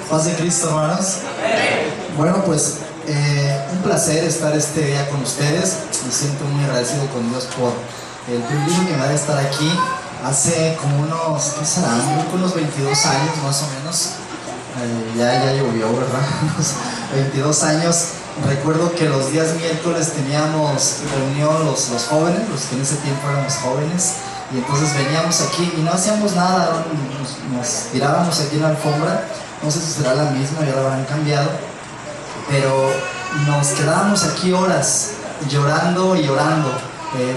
Paz de Cristo, hermanos. Bueno, pues un placer estar este día con ustedes. Me siento muy agradecido con Dios por el privilegio que me da de estar aquí. Hace como unos, ¿qué serán? Unos 22 años más o menos. Ya llovió, ¿verdad? Unos 22 años. Recuerdo que los días miércoles teníamos reunión los jóvenes, los que en ese tiempo éramos jóvenes. Y entonces veníamos aquí y no hacíamos nada, nos tirábamos aquí en la alfombra. No sé si será la misma, ya la habrán cambiado, pero nos quedábamos aquí horas llorando y orando,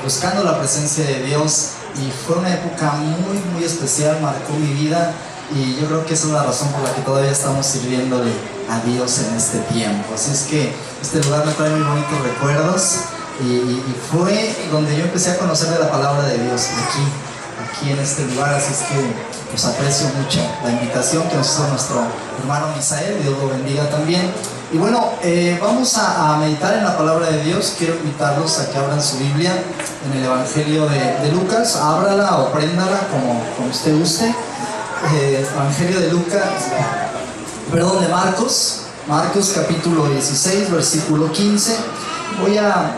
buscando la presencia de Dios, y fue una época muy especial, marcó mi vida, y yo creo que esa es la razón por la que todavía estamos sirviéndole a Dios en este tiempo. Así es que este lugar me trae muy bonitos recuerdos, y fue donde yo empecé a conocer de la palabra de Dios, aquí en este lugar. Así es que pues aprecio mucho la invitación que nos hizo nuestro hermano Misael. Dios lo bendiga también. Y bueno, vamos a meditar en la palabra de Dios. Quiero invitarlos a que abran su Biblia en el Evangelio de Lucas. Ábrala o préndala como usted guste. Evangelio de de Marcos capítulo 16, versículo 15. Voy a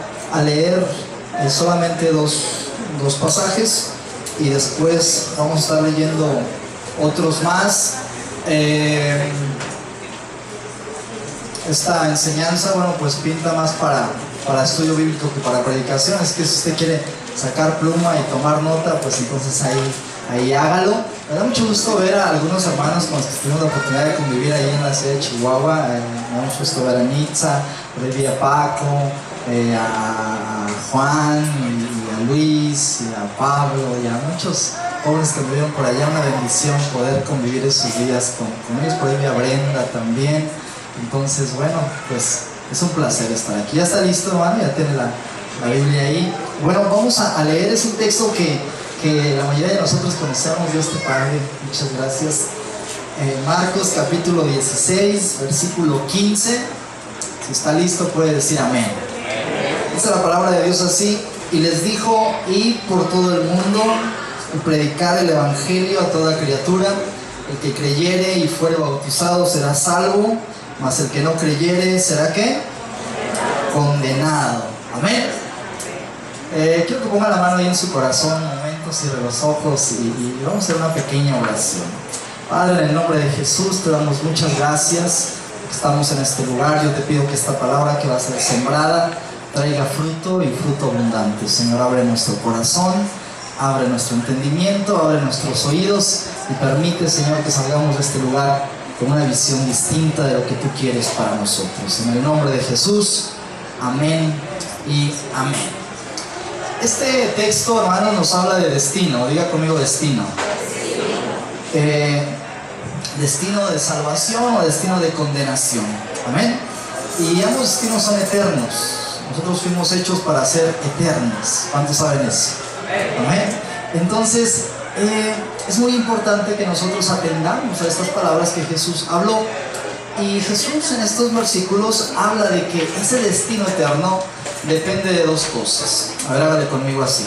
leer solamente dos pasajes, y después vamos a estar leyendo otros más. Esta enseñanza, bueno, pues pinta más para estudio bíblico que para predicación. Es que si usted quiere sacar pluma y tomar nota, pues entonces ahí hágalo. Me da mucho gusto ver a algunos hermanos con los que tuvimos la oportunidad de convivir ahí en la ciudad de Chihuahua. Me da mucho gusto ver a Nitza, a Paco, a Juan, y a Luis, y a Pablo, y a muchos jóvenes que vivieron por allá. Una bendición poder convivir esos días con ellos. Por ahí a Brenda también. Entonces, bueno, pues es un placer estar aquí. ¿Ya está listo, hermano? ¿Ya tiene la Biblia ahí? Bueno, vamos a leer. Es un texto que la mayoría de nosotros conocemos. Dios te pague, muchas gracias. Marcos capítulo 16, versículo 15. Si está listo puede decir amén. Dice la palabra de Dios así: y les dijo: id por todo el mundo y predicar el evangelio a toda criatura. El que creyere y fuere bautizado será salvo, mas el que no creyere será ¿qué? Condenado. Amén. Quiero que ponga la mano ahí en su corazón un momento, cierre los ojos y vamos a hacer una pequeña oración. Padre, en el nombre de Jesús te damos muchas gracias porque estamos en este lugar. Yo te pido que esta palabra que va a ser sembrada traiga fruto, y fruto abundante. Señor, abre nuestro corazón, abre nuestro entendimiento, abre nuestros oídos, y permite, Señor, que salgamos de este lugar con una visión distinta de lo que tú quieres para nosotros. En el nombre de Jesús, amén y amén. Este texto, hermanos, nos habla de destino. Diga conmigo destino. Destino de salvación o destino de condenación. Amén. Y ambos destinos son eternos. Nosotros fuimos hechos para ser eternos. ¿Cuántos saben eso? Amén. Entonces, es muy importante que nosotros atendamos a estas palabras que Jesús habló. Y Jesús en estos versículos habla de que ese destino eterno depende de dos cosas. A ver, hágale conmigo así.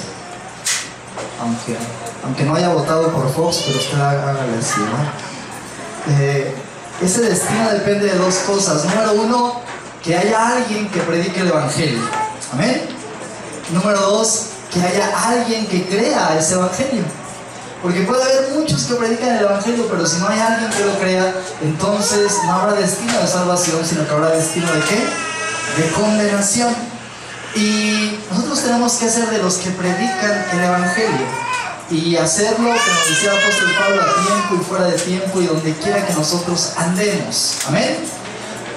Aunque no haya votado por Fox, pero usted hágale así, ¿no? Ese destino depende de dos cosas. Número uno, que haya alguien que predique el evangelio. Amén. Número dos, que haya alguien que crea ese evangelio. Porque puede haber muchos que predican el evangelio, pero si no hay alguien que lo crea, entonces no habrá destino de salvación, sino que habrá destino ¿de qué? De condenación. Y nosotros tenemos que ser de los que predican el evangelio, y hacerlo, como decía el apóstol Pablo, a tiempo y fuera de tiempo, y donde quiera que nosotros andemos. Amén.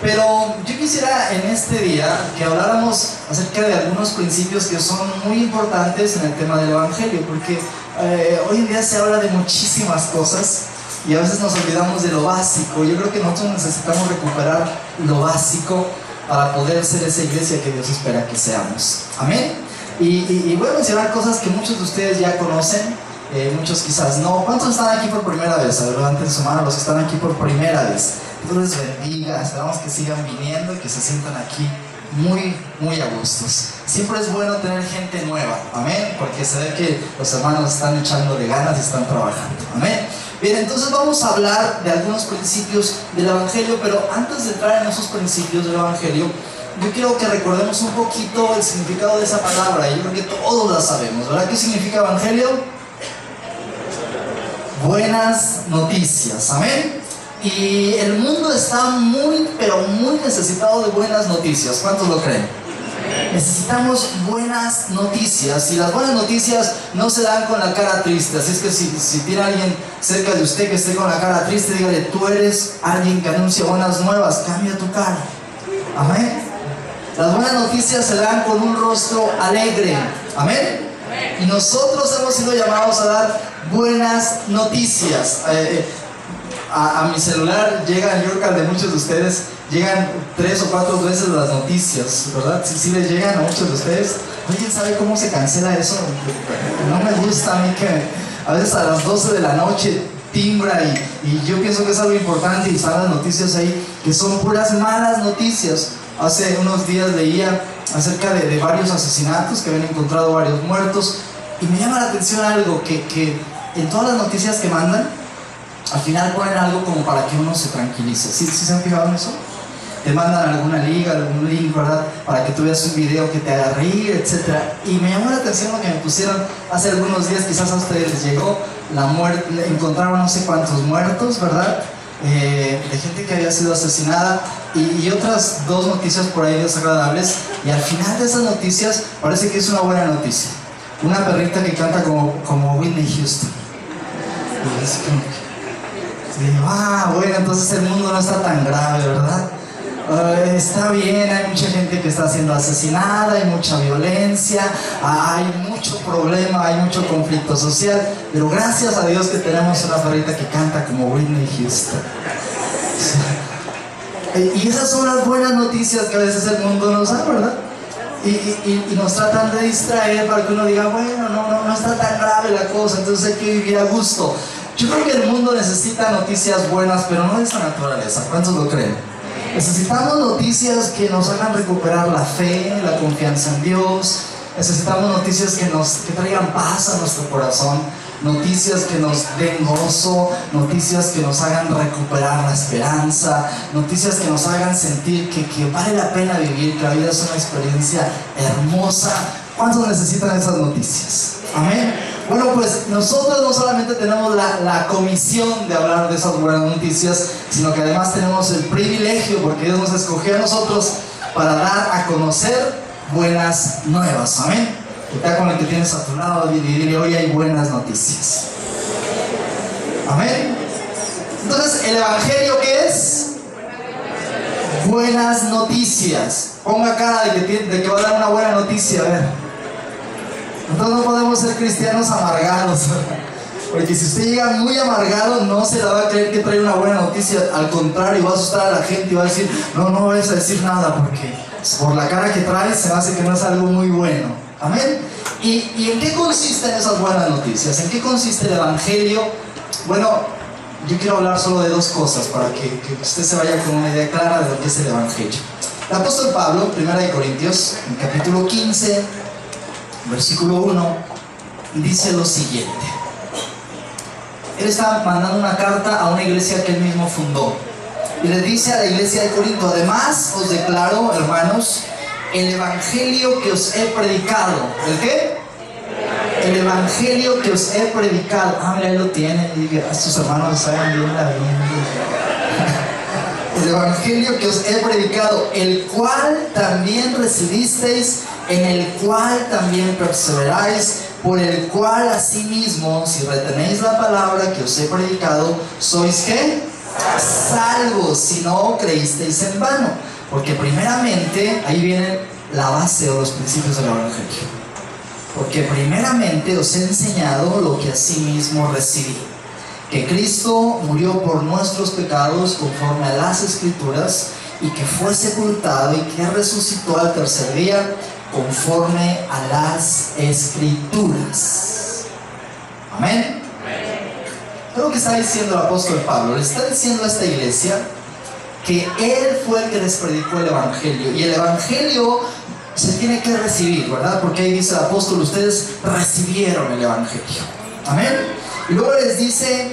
Pero yo quisiera en este día que habláramos acerca de algunos principios que son muy importantes en el tema del evangelio, porque hoy en día se habla de muchísimas cosas y a veces nos olvidamos de lo básico. Yo creo que nosotros necesitamos recuperar lo básico para poder ser esa iglesia que Dios espera que seamos. Amén. Y voy a mencionar cosas que muchos de ustedes ya conocen, muchos quizás no. ¿Cuántos están aquí por primera vez? A ver, levanten su mano los que están aquí por primera vez. Dios les bendiga, esperamos que sigan viniendo y que se sientan aquí muy a gustos. Siempre es bueno tener gente nueva, amén, porque se ve que los hermanos están echándole ganas y están trabajando, amén. Bien, entonces vamos a hablar de algunos principios del Evangelio, pero antes de entrar en esos principios del Evangelio, yo quiero que recordemos un poquito el significado de esa palabra. Yo creo que todos la sabemos, ¿verdad? ¿Qué significa Evangelio? Buenas noticias, amén. Y el mundo está muy, pero muy necesitado de buenas noticias. ¿Cuántos lo creen? Necesitamos buenas noticias, y las buenas noticias no se dan con la cara triste. Así es que si tiene alguien cerca de usted que esté con la cara triste, dígale: tú eres alguien que anuncia buenas nuevas, cambia tu cara, amén. Las buenas noticias se dan con un rostro alegre, amén. Y nosotros hemos sido llamados a dar buenas noticias. A mi celular llegan, yo creo que de muchos de ustedes llegan 3 o 4 veces las noticias, ¿verdad? Sí les llegan a muchos de ustedes. ¿Alguien sabe cómo se cancela eso? No me gusta a mí que a veces a las 12 de la noche timbra y yo pienso que es algo importante, y están las noticias ahí que son puras malas noticias. Hace unos días leía acerca de varios asesinatos, que habían encontrado varios muertos, y me llama la atención algo, que en todas las noticias que mandan, al final ponen algo como para que uno se tranquilice. ¿Sí se han fijado en eso? Te mandan alguna liga, algún link, ¿verdad? Para que tú veas un video que te haga reír, etc. Y me llamó la atención lo que me pusieron hace algunos días. Quizás a ustedes les llegó la muerte, encontraron no sé cuántos muertos, ¿verdad? De gente que había sido asesinada, y otras 2 noticias por ahí desagradables. Y al final de esas noticias parece que es una buena noticia. Una perrita que canta como Whitney Houston. Y es como que, digo, bueno, entonces el mundo no está tan grave, ¿verdad? Está bien, hay mucha gente que está siendo asesinada, hay mucha violencia, hay mucho problema, hay mucho conflicto social, pero gracias a Dios que tenemos una perrita que canta como Whitney Houston. Y esas son las buenas noticias que a veces el mundo nos da, ¿verdad? Y nos tratan de distraer para que uno diga, bueno, no está tan grave la cosa, entonces hay que vivir a gusto. Yo creo que el mundo necesita noticias buenas, pero no de esa naturaleza. ¿Cuántos lo creen? Necesitamos noticias que nos hagan recuperar la fe, la confianza en Dios. Necesitamos noticias que traigan paz a nuestro corazón, noticias que nos den gozo, noticias que nos hagan recuperar la esperanza, noticias que nos hagan sentir que vale la pena vivir, que la vida es una experiencia hermosa. ¿Cuántos necesitan esas noticias? Amén. Bueno, pues nosotros no solamente tenemos la comisión de hablar de esas buenas noticias, sino que además tenemos el privilegio, porque Dios nos escogió a nosotros para dar a conocer buenas nuevas. Amén. Está con el que tienes a tu lado y dile: hoy hay buenas noticias. Amén. Entonces, ¿el Evangelio qué es? Buenas noticias. Ponga cara de que va a dar una buena noticia, a ver. Entonces no podemos ser cristianos amargados, porque si usted llega muy amargado, no se la va a creer que trae una buena noticia. Al contrario, va a asustar a la gente y va a decir: no vayas a decir nada, porque por la cara que trae se hace que no es algo muy bueno. Amén. ¿Y en qué consisten esas buenas noticias? ¿En qué consiste el Evangelio? Bueno, yo quiero hablar solo de 2 cosas para que usted se vaya con una idea clara de lo que es el Evangelio. El apóstol Pablo, 1 Corintios, en capítulo 15, versículo 1, dice lo siguiente. Él está mandando una carta a una iglesia que él mismo fundó, y le dice a la iglesia de Corinto: además os declaro, hermanos, el evangelio que os he predicado. ¿El qué? El evangelio que os he predicado. Mira, ahí lo tiene. Y diga: estos hermanos saben bien la Biblia. El evangelio que os he predicado, el cual también recibisteis, en el cual también perseveráis, por el cual asimismo, si retenéis la palabra que os he predicado, sois ¿qué? Salvos, si no creísteis en vano. Porque primeramente, ahí viene la base o los principios del Evangelio. Porque primeramente os he enseñado lo que asimismo recibí: que Cristo murió por nuestros pecados conforme a las Escrituras, y que fue sepultado y que resucitó al tercer día conforme a las Escrituras. Amén. Es lo que está diciendo el apóstol Pablo. Le está diciendo a esta iglesia que él fue el que les predicó el Evangelio, y el Evangelio se tiene que recibir, ¿verdad? Porque ahí dice el apóstol: ustedes recibieron el Evangelio. Amén. Y luego les dice: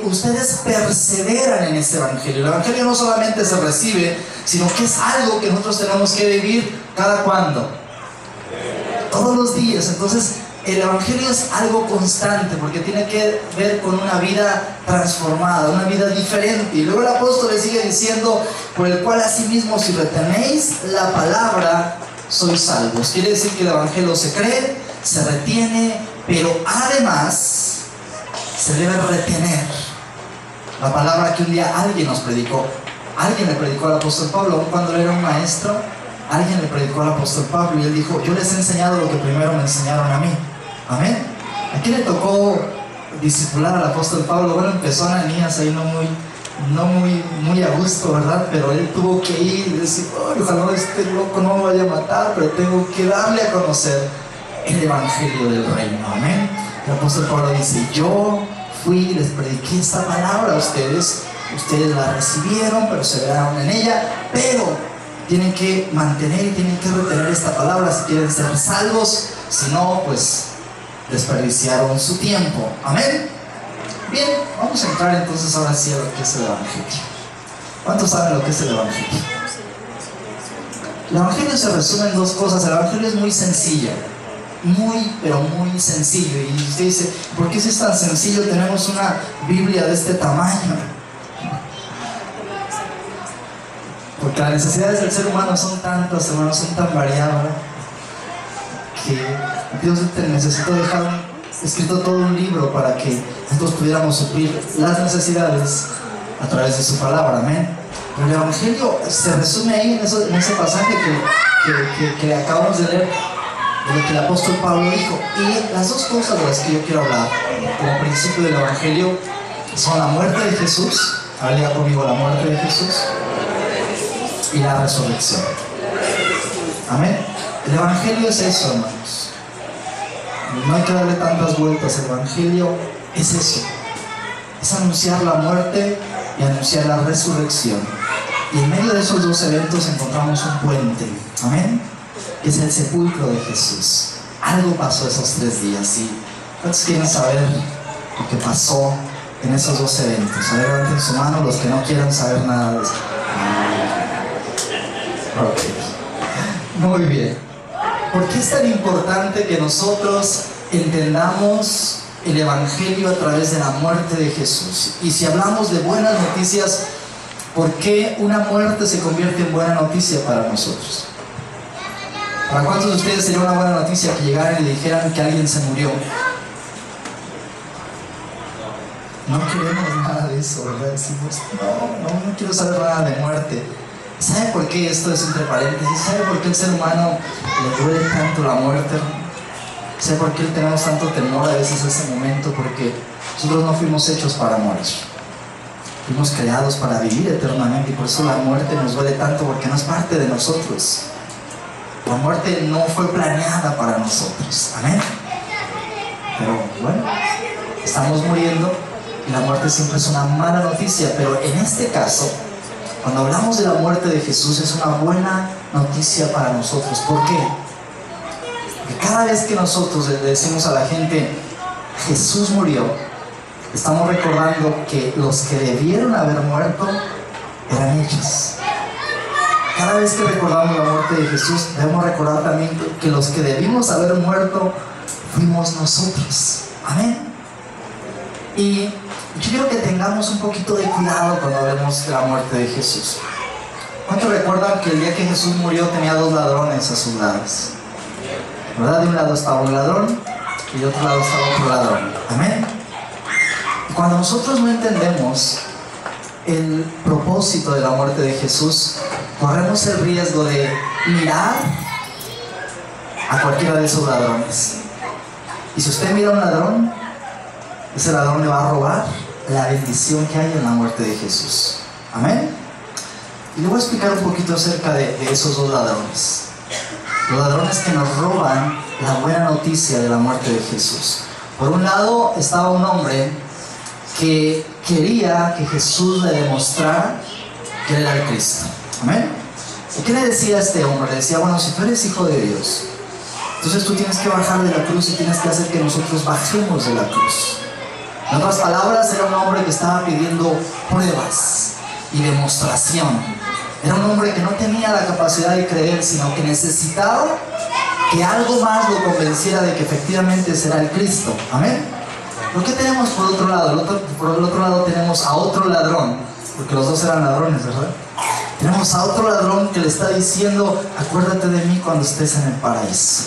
ustedes perseveran en este evangelio. El evangelio no solamente se recibe, sino que es algo que nosotros tenemos que vivir cada cuándo, todos los días. Entonces el evangelio es algo constante porque tiene que ver con una vida transformada, una vida diferente. Y luego el apóstol le sigue diciendo: por el cual asimismo, si retenéis la palabra, sois salvos. Quiere decir que el evangelio se cree, se retiene, pero además se debe retener la palabra que un día alguien nos predicó. Alguien le predicó al apóstol Pablo, cuando él era un maestro. Alguien le predicó al apóstol Pablo y él dijo: yo les he enseñado lo que primero me enseñaron a mí. Amén. ¿A quién le tocó discipular al apóstol Pablo? Bueno, empezó Ananías ahí no muy a gusto, ¿verdad? Pero él tuvo que ir y decir: ojalá este loco no me vaya a matar, pero tengo que darle a conocer el evangelio del reino. Amén. El apóstol Pablo dice: yo fui y les prediqué esta palabra a ustedes. Ustedes la recibieron, perseveraron en ella, pero tienen que mantener y tienen que retener esta palabra si quieren ser salvos. Si no, pues desperdiciaron su tiempo. Amén. Bien, vamos a entrar entonces ahora sí a lo que es el evangelio. ¿Cuántos saben lo que es el evangelio? El evangelio se resume en dos cosas. El evangelio es muy sencillo, pero muy sencillo. Y usted dice: ¿por qué si es tan sencillo tenemos una Biblia de este tamaño? Porque las necesidades del ser humano son tantas, hermanos, son tan variadas, que Dios necesitó dejar escrito todo un libro para que nosotros pudiéramos suplir las necesidades a través de su palabra. Amén. Pero el evangelio se resume ahí en ese pasaje que acabamos de leer, de lo que el apóstol Pablo dijo. Y las dos cosas de las que yo quiero hablar como principio del evangelio son la muerte de Jesús. Ahora diga conmigo: la muerte de Jesús y la resurrección. Amén. El evangelio es eso, hermanos. No hay que darle tantas vueltas. El evangelio es eso: es anunciar la muerte y anunciar la resurrección. Y en medio de esos dos eventos encontramos un puente. Amén. Que es el sepulcro de Jesús. Algo pasó esos 3 días. ¿Y cuántos quieren saber lo que pasó en esos dos eventos? A ver, levanten su mano los que no quieran saber nada de eso. Ok, muy bien. ¿Por qué es tan importante que nosotros entendamos el evangelio a través de la muerte de Jesús? Y si hablamos de buenas noticias, ¿por qué una muerte se convierte en buena noticia para nosotros? ¿Para cuántos de ustedes sería una buena noticia que llegaran y le dijeran que alguien se murió? No queremos nada de eso, ¿verdad? Decimos: no quiero saber nada de muerte. ¿Sabe por qué esto es entre paréntesis? ¿Sabe por qué el ser humano le duele tanto la muerte? ¿Sabe por qué tenemos tanto temor a veces a ese momento? Porque nosotros no fuimos hechos para morir. Fuimos creados para vivir eternamente, y por eso la muerte nos duele tanto, porque no es parte de nosotros. La muerte no fue planeada para nosotros. Amén. Pero bueno, estamos muriendo y la muerte siempre es una mala noticia. Pero en este caso, cuando hablamos de la muerte de Jesús, es una buena noticia para nosotros. ¿Por qué? Porque cada vez que nosotros le decimos a la gente: Jesús murió, estamos recordando que los que debieron haber muerto eran ellos. Cada vez que recordamos la muerte de Jesús, debemos recordar también que los que debimos haber muerto fuimos nosotros. Amén. Y yo quiero que tengamos un poquito de cuidado cuando hablemos de la muerte de Jesús. ¿Cuántos recuerdan que el día que Jesús murió tenía 2 ladrones a sus lados? ¿Verdad? De un lado estaba un ladrón y de otro lado estaba otro ladrón. Amén. Y cuando nosotros no entendemos el propósito de la muerte de Jesús, corremos el riesgo de mirar a cualquiera de esos ladrones. Y si usted mira a un ladrón, ese ladrón le va a robar la bendición que hay en la muerte de Jesús. Amén. Y le voy a explicar un poquito acerca de esos 2 ladrones. Los ladrones que nos roban la buena noticia de la muerte de Jesús. Por un lado estaba un hombre que quería que Jesús le demostrara que él era el Cristo. Amén. ¿Y qué le decía a este hombre? Le decía: bueno, si tú eres hijo de Dios, entonces tú tienes que bajar de la cruz y tienes que hacer que nosotros bajemos de la cruz. En otras palabras, era un hombre que estaba pidiendo pruebas y demostración. Era un hombre que no tenía la capacidad de creer, sino que necesitaba que algo más lo convenciera de que efectivamente será el Cristo. Amén. ¿Por qué tenemos por otro lado? Por el otro lado tenemos a otro ladrón, porque los dos eran ladrones, ¿verdad? Tenemos a otro ladrón que le está diciendo: acuérdate de mí cuando estés en el paraíso.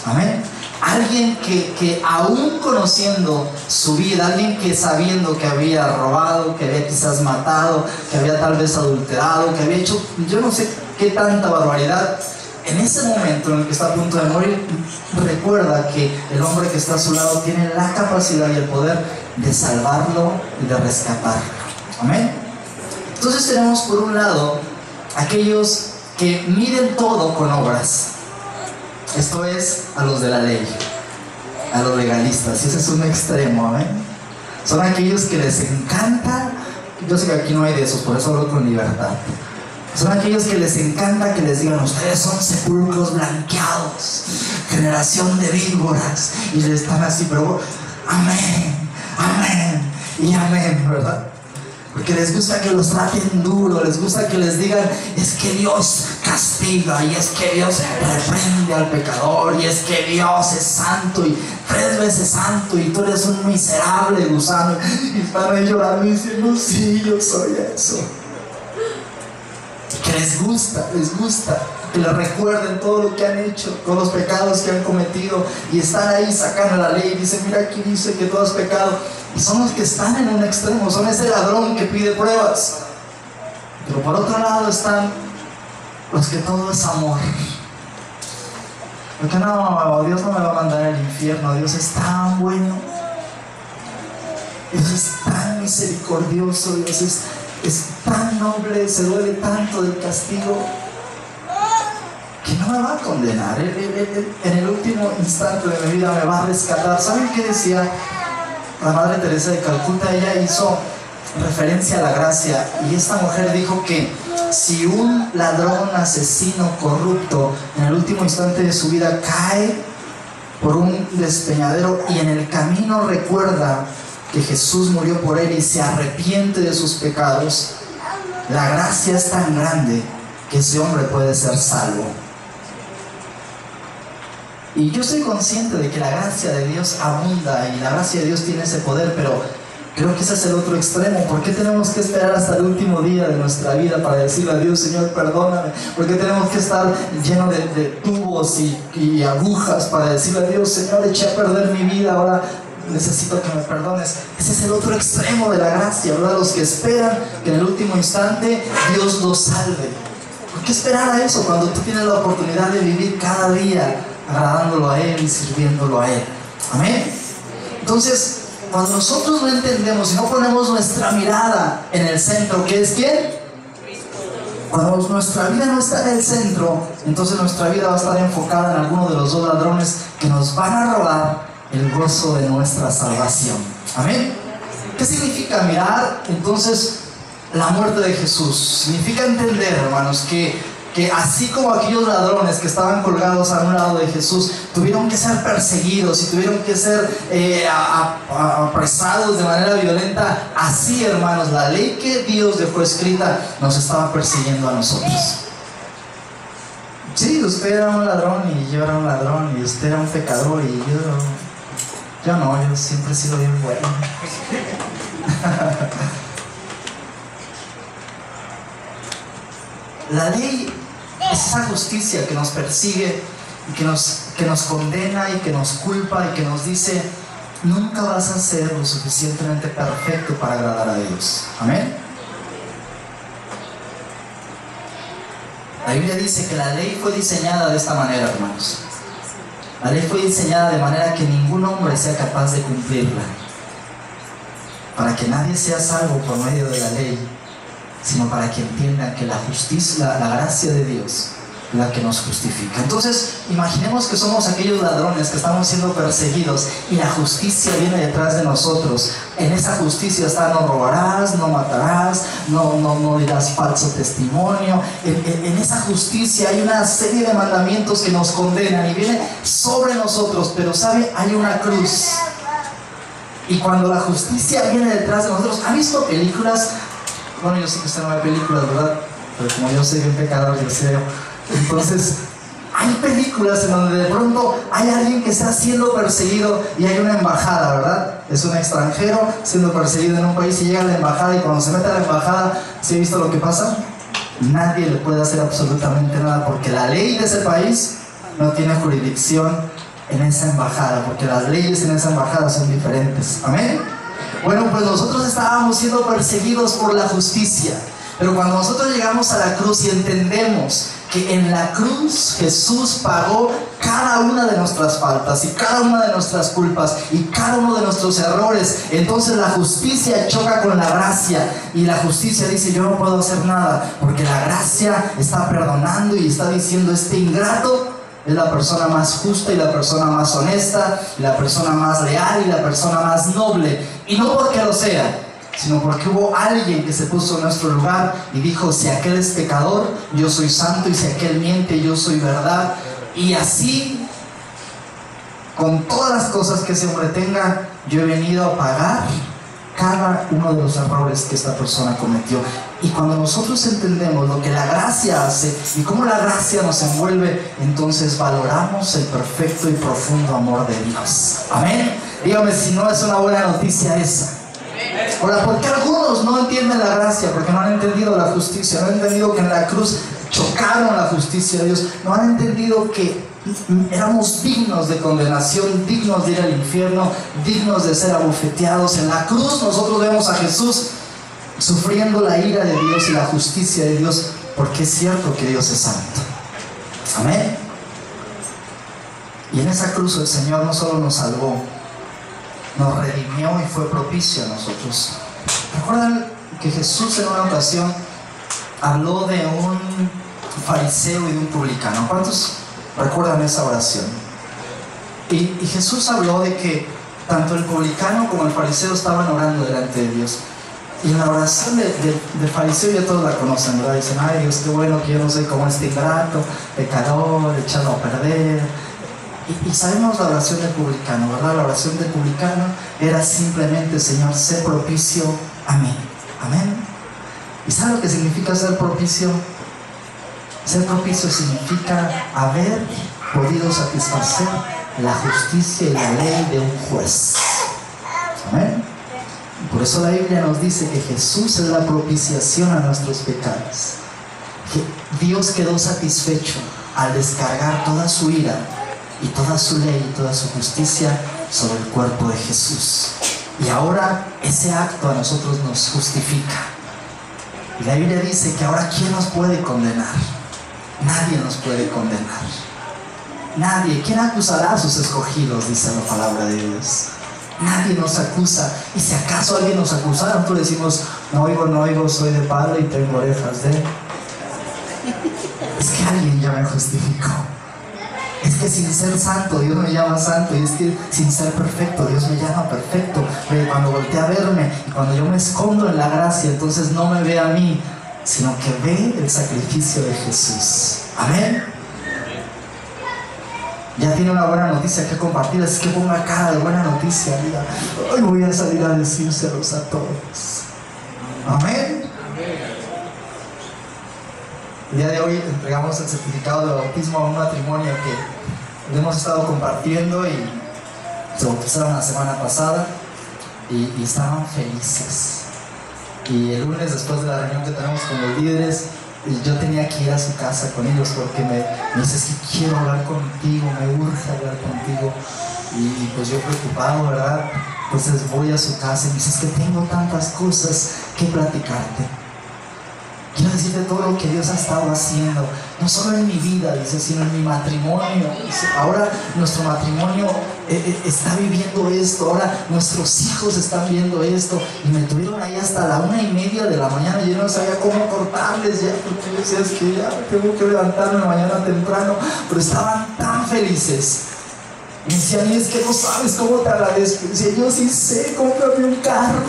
Amén. Alguien que aún conociendo su vida, alguien que sabiendo que había robado, que había quizás matado, que había tal vez adulterado, que había hecho yo no sé qué tanta barbaridad, en ese momento en el que está a punto de morir, recuerda que el hombre que está a su lado tiene la capacidad y el poder de salvarlo y de rescatarlo. Amén. Entonces tenemos por un lado aquellos que miden todo con obras. Esto es a los de la ley, a los legalistas, y ese es un extremo. Amén. Son aquellos que les encanta, yo sé que aquí no hay de esos, por eso hablo con libertad. Son aquellos que les encanta que les digan: ustedes son sepulcros blanqueados, generación de víboras, y les están así, pero amén, amén y amén, ¿verdad? Porque les gusta que los traten duro, les gusta que les digan: es que Dios castiga, y es que Dios reprende al pecador, y es que Dios es santo y 3 veces santo, y tú eres un miserable gusano. Y están ahí llorando y diciendo: sí, yo soy eso. Que les gusta que les recuerden todo lo que han hecho, todos los pecados que han cometido, y están ahí sacando la ley y dicen: mira, aquí dice que todo es pecado. Y son los que están en un extremo, son ese ladrón que pide pruebas. Pero por otro lado están los que todo es amor. Porque no, Dios no me va a mandar al infierno, Dios es tan bueno, Dios es tan misericordioso, Dios es tan noble, se duele tanto del castigo que no me va a condenar. En el último instante de mi vida me va a rescatar. ¿Saben qué decía la Madre Teresa de Calcuta? Ella hizo referencia a la gracia, y esta mujer dijo que si un ladrón, asesino, corrupto, en el último instante de su vida cae por un despeñadero y en el camino recuerda que Jesús murió por él y se arrepiente de sus pecados, la gracia es tan grande que ese hombre puede ser salvo. Y yo soy consciente de que la gracia de Dios abunda y la gracia de Dios tiene ese poder, pero creo que ese es el otro extremo. ¿Por qué tenemos que esperar hasta el último día de nuestra vida para decirle a Dios: Señor, perdóname? ¿Por qué tenemos que estar lleno de tubos y agujas para decirle a Dios: Señor, eché a perder mi vida, ahora necesito que me perdones? Ese es el otro extremo de la gracia, ¿verdad? Los que esperan que en el último instante Dios los salve. ¿Por qué esperar a eso cuando tú tienes la oportunidad de vivir cada día agradándolo a Él y sirviéndolo a Él? Amén. Entonces, cuando nosotros no entendemos y no ponemos nuestra mirada en el centro, ¿qué es quién? Cuando nuestra vida no está en el centro, entonces nuestra vida va a estar enfocada en alguno de los dos ladrones que nos van a robar el gozo de nuestra salvación. Amén. ¿Qué significa mirar entonces la muerte de Jesús? Significa entender, hermanos, que así como aquellos ladrones que estaban colgados a un lado de Jesús tuvieron que ser perseguidos y tuvieron que ser apresados de manera violenta, así, hermanos, la ley que Dios dejó escrita nos estaba persiguiendo a nosotros. Sí, usted era un ladrón y yo era un ladrón, y usted era un pecador y yo no, yo siempre he sido bien bueno. La ley es esa justicia que nos persigue y que nos condena y que nos culpa y que nos dice: nunca vas a ser lo suficientemente perfecto para agradar a Dios. Amén. La Biblia dice que la ley fue diseñada de esta manera, hermanos. La ley fue diseñada de manera que ningún hombre sea capaz de cumplirla, para que nadie sea salvo por medio de la ley, sino para que entiendan que la justicia, la gracia de Dios, la que nos justifica. Entonces, imaginemos que somos aquellos ladrones que estamos siendo perseguidos y la justicia viene detrás de nosotros. En esa justicia está: no robarás, no matarás, no dirás falso testimonio. En esa justicia hay una serie de mandamientos que nos condenan y viene sobre nosotros, pero ¿sabe? Hay una cruz. Y cuando la justicia viene detrás de nosotros, ¿han visto películas? Bueno, yo sé que usted no ve películas, ¿verdad? Pero como yo soy un pecador, yo sé. Entonces, hay películas en donde de pronto hay alguien que está siendo perseguido y hay una embajada, ¿verdad? Es un extranjero siendo perseguido en un país y llega a la embajada, y cuando se mete a la embajada, ¿sí ha visto lo que pasa? Nadie le puede hacer absolutamente nada, porque la ley de ese país no tiene jurisdicción en esa embajada, porque las leyes en esa embajada son diferentes. ¿Amén? Bueno, pues nosotros estábamos siendo perseguidos por la justicia, pero cuando nosotros llegamos a la cruz y entendemos que en la cruz Jesús pagó cada una de nuestras faltas y cada una de nuestras culpas y cada uno de nuestros errores, entonces la justicia choca con la gracia, y la justicia dice: yo no puedo hacer nada, porque la gracia está perdonando y está diciendo: este ingrato es la persona más justa y la persona más honesta y la persona más leal y la persona más noble, y no porque lo sea, sino porque hubo alguien que se puso en nuestro lugar y dijo: si aquel es pecador, yo soy santo, y si aquel miente, yo soy verdad. Y así, con todas las cosas que ese hombre tenga, yo he venido a pagar cada uno de los errores que esta persona cometió. Y cuando nosotros entendemos lo que la gracia hace y cómo la gracia nos envuelve, entonces valoramos el perfecto y profundo amor de Dios. Amén. Dígame si no es una buena noticia esa. Ahora, ¿por qué algunos no entienden la gracia? Porque no han entendido la justicia, no han entendido que en la cruz chocaron la justicia de Dios, no han entendido que éramos dignos de condenación, dignos de ir al infierno, dignos de ser abofeteados. En la cruz nosotros vemos a Jesús sufriendo la ira de Dios y la justicia de Dios, porque es cierto que Dios es santo. Amén. Y en esa cruz el Señor no solo nos salvó, nos redimió y fue propicio a nosotros. ¿Recuerdan que Jesús en una ocasión habló de un fariseo y de un publicano? ¿Cuántos recuerdan esa oración? Y Jesús habló de que tanto el publicano como el fariseo estaban orando delante de Dios. Y en la oración del fariseo ya todos la conocen, ¿verdad? Dicen: ay Dios, qué bueno que yo no soy como este ingrato, pecador, echado a perder. Y sabemos la oración del publicano, ¿verdad? La oración del publicano era simplemente: Señor, sé propicio a mí. Amén. ¿Y sabe lo que significa ser propicio? Ser propicio significa haber podido satisfacer la justicia y la ley de un juez. Amén. Por eso la Biblia nos dice que Jesús es la propiciación a nuestros pecados. Que Dios quedó satisfecho al descargar toda su ira y toda su ley y toda su justicia sobre el cuerpo de Jesús. Y ahora ese acto a nosotros nos justifica. Y la Biblia dice que ahora ¿quién nos puede condenar? Nadie nos puede condenar. Nadie. ¿Quién acusará a sus escogidos? Dice la palabra de Dios. Nadie nos acusa. Y si acaso alguien nos acusara, nosotros decimos: no oigo, soy de palo y tengo orejas de... Es que alguien ya me justificó. Es que sin ser santo, Dios me llama santo. Y es que sin ser perfecto, Dios me llama perfecto. Pero cuando voltea a verme y cuando yo me escondo en la gracia, entonces no me ve a mí, sino que ve el sacrificio de Jesús. Amén. Ya tiene una buena noticia que compartir, así que ponga cara de buena noticia. Diga: hoy voy a salir a decírselos a todos. Amén. El día de hoy entregamos el certificado de bautismo a un matrimonio que hemos estado compartiendo, y se bautizaron la semana pasada y estaban felices. Y el lunes, después de la reunión que tenemos con los líderes, yo tenía que ir a su casa con ellos, porque me dice: es que quiero hablar contigo, me urge hablar contigo. Y pues yo preocupado, ¿verdad? Entonces voy a su casa y me dice: es que tengo tantas cosas que platicarte. Quiero decirte todo lo que Dios ha estado haciendo, no solo en mi vida, dice, sino en mi matrimonio. Dice: ahora nuestro matrimonio está viviendo esto, ahora nuestros hijos están viendo esto. Y me tuvieron ahí hasta la 1:30 de la mañana. Yo no sabía cómo cortarles ya, porque yo decía: es que ya tengo que levantarme mañana temprano. Pero estaban tan felices. Me decían: y es que no sabes cómo te agradezco. Y decía: yo sí sé, cómprame un carro.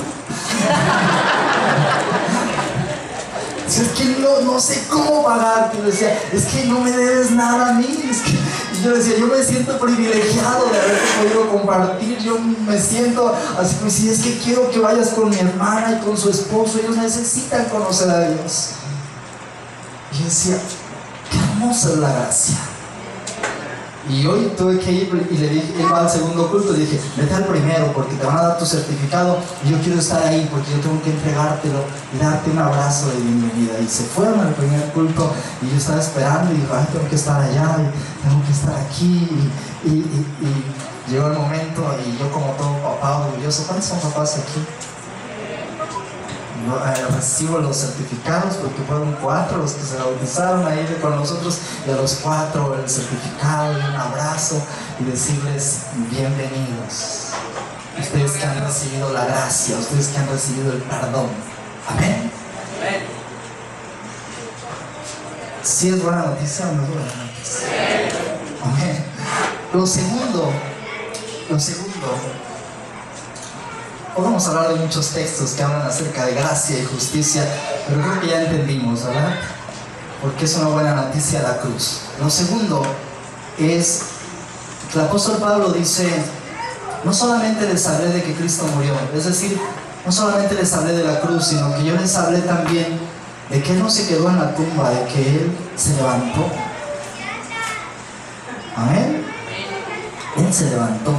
Es que no sé cómo pagarte. Y decía: es que no me debes nada a mí. Es que Y yo decía, yo me siento privilegiado de haberte podido compartir. Yo me siento así, pues si es que quiero que vayas con mi hermana y con su esposo. Ellos necesitan conocer a Dios. Y yo decía, qué hermosa es la gracia. Y hoy tuve que ir y le dije, él va al segundo culto, y dije, vete al primero porque te van a dar tu certificado y yo quiero estar ahí porque yo tengo que entregártelo y darte un abrazo de bienvenida. Y se fueron al primer culto y yo estaba esperando y digo, ay, tengo que estar allá y tengo que estar aquí. Y llegó el momento y yo como todo papá orgulloso, ¿cuántos son papás aquí? Recibo los certificados porque fueron 4 los que se bautizaron ahí con nosotros, y a los 4 el certificado y un abrazo y decirles bienvenidos, ustedes que han recibido la gracia, ustedes que han recibido el perdón. Amén. ¿Sí es buena noticia o no es buena noticia? Amén. Lo segundo, podemos hablar de muchos textos que hablan acerca de gracia y justicia, pero creo que ya entendimos, ¿verdad? Porque es una buena noticia la cruz. Lo segundo es que el apóstol Pablo dice, no solamente les hablé de que Cristo murió, es decir, no solamente les hablé de la cruz, sino que yo les hablé también de que Él no se quedó en la tumba, de que Él se levantó. Amén. Él se levantó.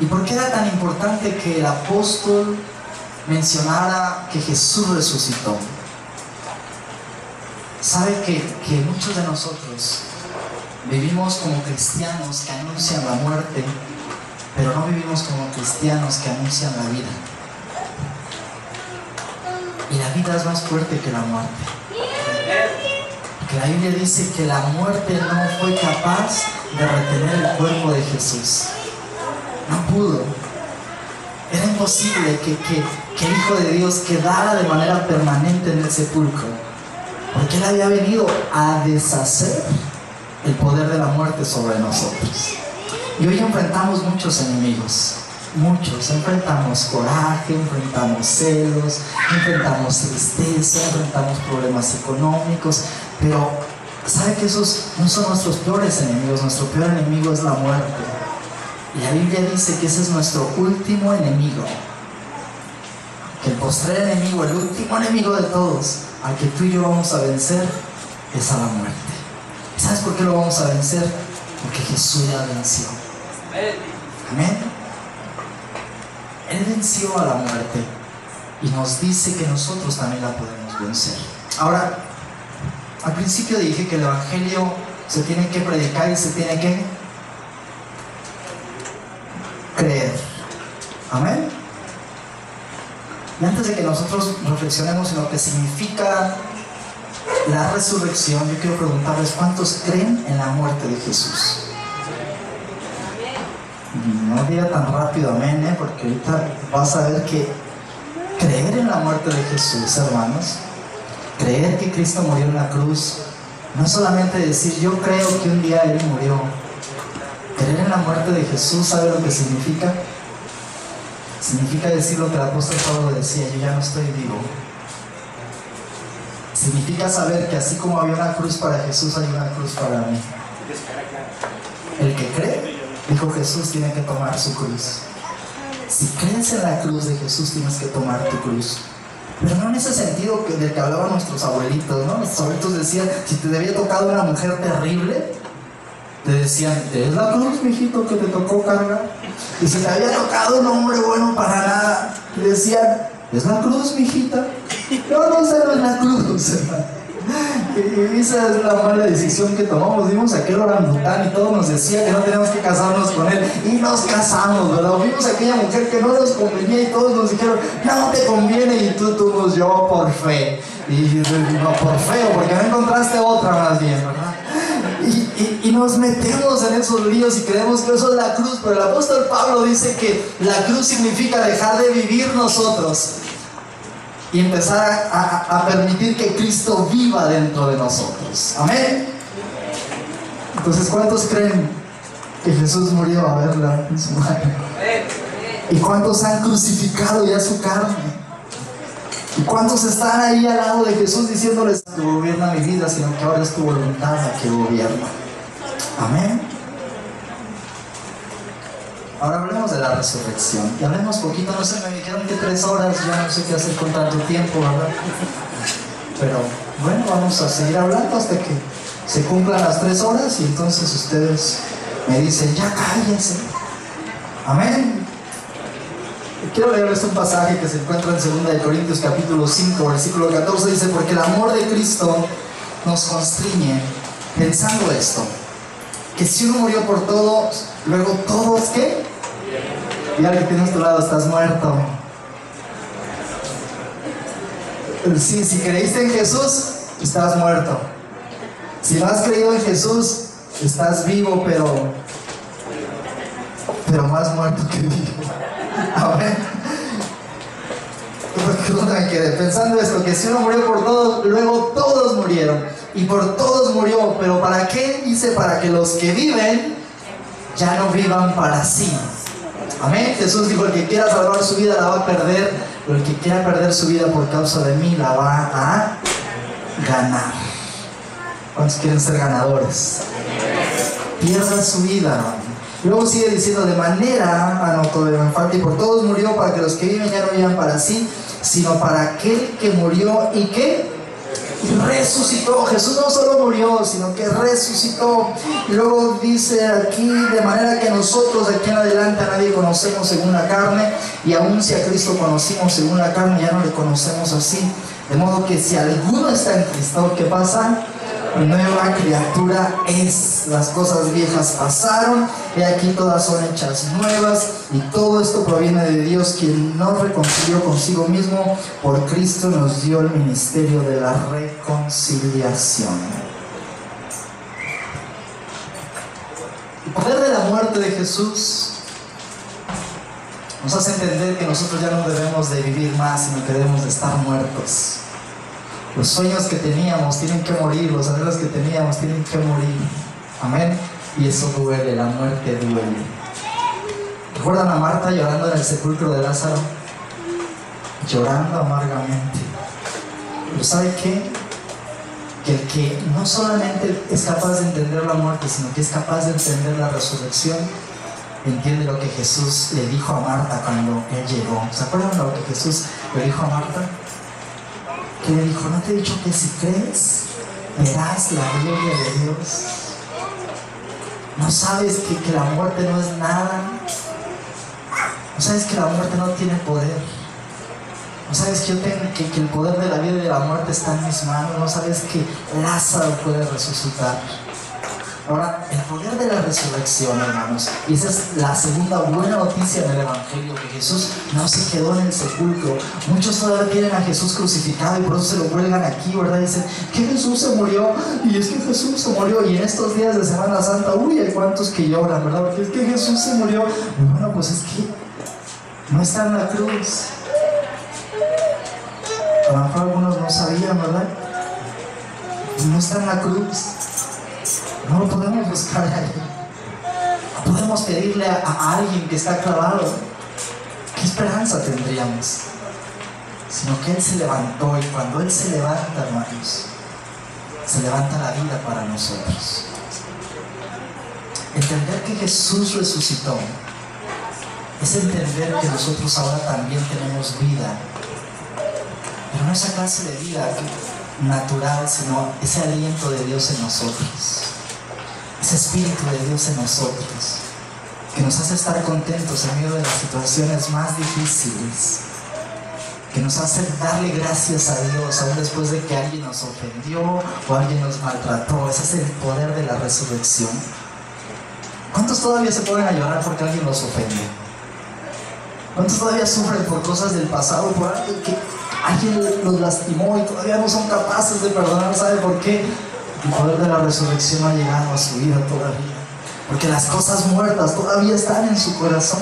¿Y por qué era tan importante que el apóstol mencionara que Jesús resucitó? Sabe que muchos de nosotros vivimos como cristianos que anuncian la muerte, pero no vivimos como cristianos que anuncian la vida. Y la vida es más fuerte que la muerte. Porque la Biblia dice que la muerte no fue capaz de retener el cuerpo de Jesús. No pudo. Era imposible que el Hijo de Dios quedara de manera permanente en el sepulcro, porque Él había venido a deshacer el poder de la muerte sobre nosotros. Y hoy enfrentamos muchos enemigos, muchos. Enfrentamos coraje, enfrentamos celos, enfrentamos tristeza, enfrentamos problemas económicos, pero ¿sabe que esos no son nuestros peores enemigos? Nuestro peor enemigo es la muerte. Y la Biblia dice que ese es nuestro último enemigo, que el postrer enemigo, el último enemigo de todos, al que tú y yo vamos a vencer, es a la muerte. ¿Y sabes por qué lo vamos a vencer? Porque Jesús ya venció. Amén. Él venció a la muerte y nos dice que nosotros también la podemos vencer. Ahora, al principio dije que el Evangelio se tiene que predicar y se tiene que creer. Amén. Y antes de que nosotros reflexionemos en lo que significa la resurrección, yo quiero preguntarles, ¿cuántos creen en la muerte de Jesús? No diga tan rápido amén, porque ahorita vas a ver que creer en la muerte de Jesús, hermanos, creer que Cristo murió en la cruz, no es solamente decir yo creo que un día Él murió. Creer en la muerte de Jesús, ¿sabe lo que significa? Significa decir lo que el apóstol Pablo decía, yo ya no estoy vivo. Significa saber que así como había una cruz para Jesús, hay una cruz para mí. El que cree, dijo Jesús, tiene que tomar su cruz. Si crees en la cruz de Jesús, tienes que tomar tu cruz. Pero no en ese sentido del que hablaban nuestros abuelitos, ¿no? Nuestros abuelitos decían, si te había tocado una mujer terrible, te decían, ¿es la cruz, mijito, que te tocó cargar? Y si te había tocado un hombre bueno para nada, te decían, ¿es la cruz, mijita? No, esa no es la cruz, hermano. Y esa es la mala decisión que tomamos. Vimos a aquel orangután y todo nos decía que no teníamos que casarnos con él, y nos casamos, ¿verdad? Vimos a aquella mujer que no nos convenía y todos nos dijeron, no te conviene, y tú yo por fe. Y no por feo, porque no encontraste otra más bien, ¿verdad? Y nos metemos en esos líos y creemos que eso es la cruz, pero el apóstol Pablo dice que la cruz significa dejar de vivir nosotros y empezar a permitir que Cristo viva dentro de nosotros. Amén. Entonces, ¿cuántos creen que Jesús murió a verla en su mano? ¿Y cuántos han crucificado ya su carne? ¿Y cuántos están ahí al lado de Jesús diciéndoles que gobierna mi vida, sino que ahora es tu voluntad la que gobierna? Amén. Ahora hablemos de la resurrección. Y hablemos poquito, no sé, me dijeron que 3 horas, ya no sé qué hacer con tanto tiempo, ¿verdad? Pero bueno, vamos a seguir hablando hasta que se cumplan las 3 horas y entonces ustedes me dicen, ya cállense. Amén. Quiero leerles un pasaje que se encuentra en 2 Corintios capítulo 5, versículo 14, dice, porque el amor de Cristo nos constriñe, pensando esto, que si uno murió por todos, luego todos, ¿qué? Y al que tienes a tu lado, estás muerto. Sí, si creíste en Jesús, estás muerto. Si no has creído en Jesús, estás vivo, pero más muerto que vivo. Amén. Me quedé pensando esto, que si uno murió por todos, luego todos murieron. Y por todos murió, pero ¿para qué? Dice, para que los que viven ya no vivan para sí. Amén. Jesús dijo, el que quiera salvar su vida la va a perder, pero el que quiera perder su vida por causa de mí la va a ganar. ¿Cuántos quieren ser ganadores? Pierdan su vida. Luego sigue diciendo, de manera, todavía me falta, y por todos murió para que los que viven ya no vivan para sí, sino para aquel que murió y que resucitó. Jesús no solo murió, sino que resucitó. Y luego dice aquí, de manera que nosotros de aquí en adelante a nadie conocemos según la carne, y aun si a Cristo conocimos según la carne, ya no le conocemos así. De modo que si alguno está en Cristo, ¿qué pasa? Nueva criatura es, las cosas viejas pasaron, y aquí todas son hechas nuevas, y todo esto proviene de Dios, quien nos reconcilió consigo mismo, por Cristo nos dio el ministerio de la reconciliación. El poder de la muerte de Jesús nos hace entender que nosotros ya no debemos de vivir más, sino que debemos de estar muertos. Los sueños que teníamos tienen que morir, los anhelos que teníamos tienen que morir. Amén. Y eso duele, la muerte duele. ¿Recuerdan a Marta llorando en el sepulcro de Lázaro? Llorando amargamente. Pero ¿sabe qué? Que el que no solamente es capaz de entender la muerte, sino que es capaz de entender la resurrección, entiende lo que Jesús le dijo a Marta cuando Él llegó. ¿Se acuerdan lo que Jesús le dijo a Marta? Que le dijo, ¿no te he dicho que si crees, verás la gloria de Dios? ¿No sabes que la muerte no es nada? ¿No sabes que la muerte no tiene poder? ¿No sabes que el poder de la vida y de la muerte está en mis manos? ¿No sabes que Lázaro puede resucitar? Ahora, el poder de la resurrección, hermanos, y esa es la segunda buena noticia del Evangelio, que Jesús no se quedó en el sepulcro. Muchos todavía tienen a Jesús crucificado y por eso se lo cuelgan aquí, ¿verdad? Dicen que Jesús se murió, y es que Jesús se murió, y en estos días de Semana Santa, hay cuantos que lloran, ¿verdad? Porque es que Jesús se murió. Bueno, pues es que no está en la cruz. A lo mejor algunos no sabían, ¿verdad? No está en la cruz. No lo podemos buscar ahí. No podemos pedirle a alguien que está clavado. ¿Qué esperanza tendríamos? Sino que Él se levantó, y cuando Él se levanta, hermanos, se levanta la vida para nosotros. Entender que Jesús resucitó es entender que nosotros ahora también tenemos vida, pero no esa clase de vida natural, sino ese aliento de Dios en nosotros, ese espíritu de Dios en nosotros, que nos hace estar contentos en medio de las situaciones más difíciles, que nos hace darle gracias a Dios aún después de que alguien nos ofendió o alguien nos maltrató. Ese es el poder de la resurrección. ¿Cuántos todavía se ponen a llorar porque alguien los ofende? ¿Cuántos todavía sufren por cosas del pasado, por alguien que alguien los lastimó y todavía no son capaces de perdonar? ¿Sabe por qué? El poder de la resurrección no ha llegado a su vida todavía, porque las cosas muertas todavía están en su corazón,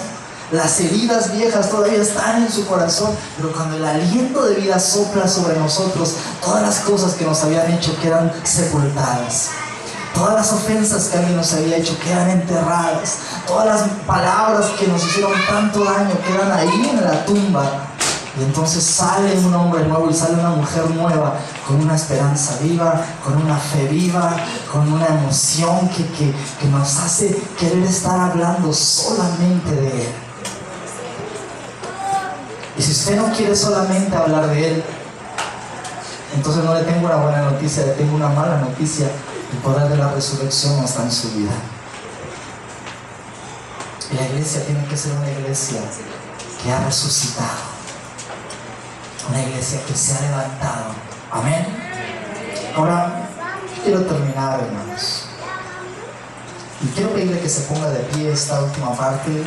las heridas viejas todavía están en su corazón, pero cuando el aliento de vida sopla sobre nosotros, todas las cosas que nos habían hecho quedan sepultadas, todas las ofensas que alguien nos había hecho quedan enterradas, todas las palabras que nos hicieron tanto daño quedan ahí en la tumba. Y entonces sale un hombre nuevo y sale una mujer nueva, con una esperanza viva, con una fe viva, con una emoción que nos hace querer estar hablando solamente de Él. Y si usted no quiere solamente hablar de Él, entonces no le tengo una buena noticia, le tengo una mala noticia. El poder de la resurrección no está en su vida. Y la iglesia tiene que ser una iglesia que ha resucitado. Una iglesia que se ha levantado. Amén. Ahora quiero terminar, hermanos. Y quiero pedirle que se ponga de pie esta última parte.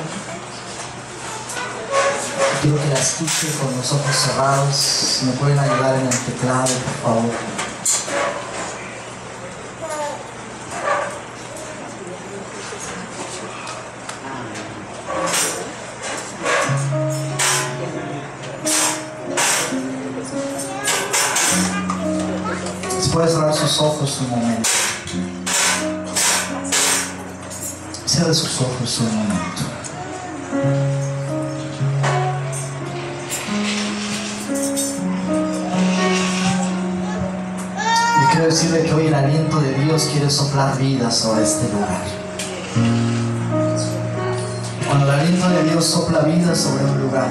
Quiero que la escuche con los ojos cerrados. Si me pueden ayudar en el teclado, por favor. Puede cerrar sus ojos un momento. Cierre sus ojos un momento. Y quiero decirle que hoy el aliento de Dios quiere soplar vida sobre este lugar. Cuando el aliento de Dios sopla vida sobre un lugar,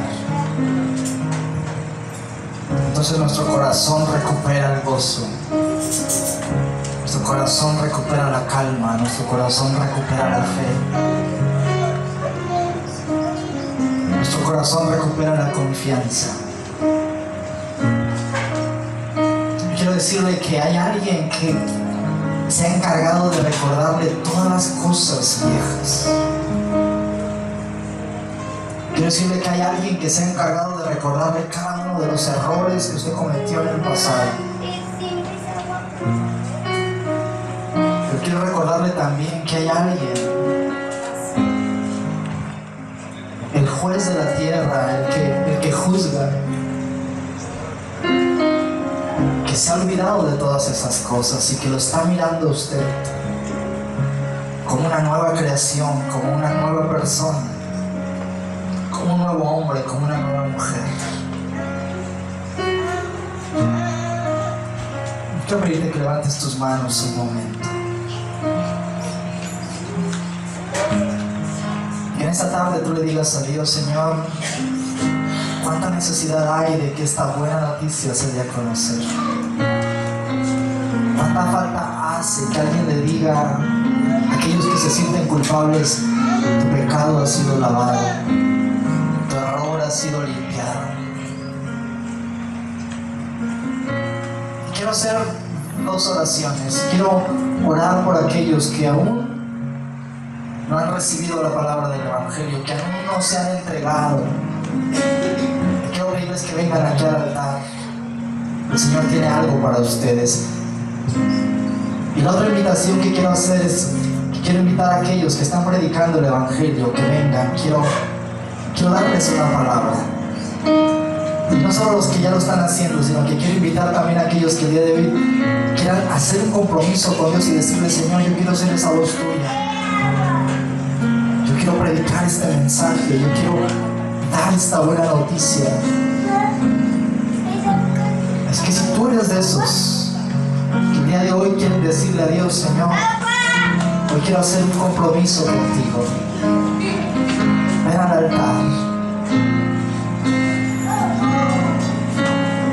entonces nuestro corazón recupera el gozo. Nuestro corazón recupera la calma, nuestro corazón recupera la fe. Nuestro corazón recupera la confianza. Quiero decirle que hay alguien que se ha encargado de recordarle todas las cosas viejas. Quiero decirle que hay alguien que se ha encargado de recordarle cada uno de los errores que usted cometió en el pasado. Quiero recordarle también que hay alguien, el juez de la tierra, el que juzga, que se ha olvidado de todas esas cosas y que lo está mirando a usted como una nueva creación, como una nueva persona, como un nuevo hombre, como una nueva mujer. Quiero pedirte que levantes tus manos un momento. Y en esta tarde tú le digas a Dios: Señor, cuánta necesidad hay de que esta buena noticia se dé a conocer. Cuánta falta hace que alguien le diga a aquellos que se sienten culpables: tu pecado ha sido lavado, tu error ha sido limpiado. Y quiero hacer dos oraciones. Quiero orar por aquellos que aún no han recibido la palabra del Evangelio, que aún no se han entregado. Y quiero pedirles que vengan aquí al altar. El Señor tiene algo para ustedes. Y la otra invitación que quiero hacer es que quiero invitar a aquellos que están predicando el Evangelio, que vengan. Quiero darles una palabra. Y no solo los que ya lo están haciendo, sino que quiero invitar también a aquellos que el día de hoy quieran hacer un compromiso con Dios y decirle: Señor, yo quiero ser esa voz tuya. Yo quiero predicar este mensaje, yo quiero dar esta buena noticia. Es que si tú eres de esos que el día de hoy quieren decirle a Dios: Señor, hoy quiero hacer un compromiso contigo, ven al altar.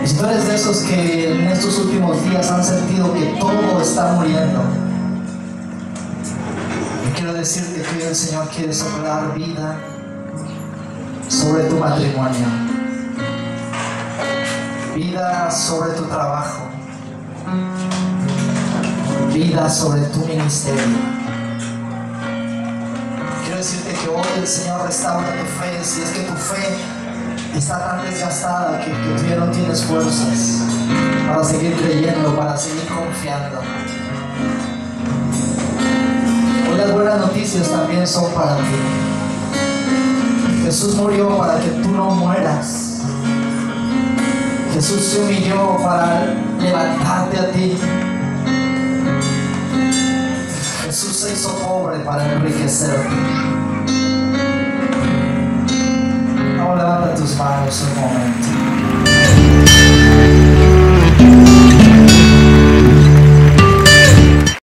Y si tú eres de esos que en estos últimos días han sentido que todo está muriendo, quiero decirte que hoy el Señor quiere soplar vida sobre tu matrimonio, vida sobre tu trabajo, vida sobre tu ministerio. Quiero decirte que hoy el Señor restaura tu fe. Si es que tu fe está tan desgastada que tú ya no tienes fuerzas para seguir creyendo, para seguir confiando, hoy las buenas noticias también son para ti. Jesús murió para que tú no mueras. Jesús se humilló para levantarte a ti. Jesús se hizo pobre para enriquecerte. Ahora levanta tus manos un momento.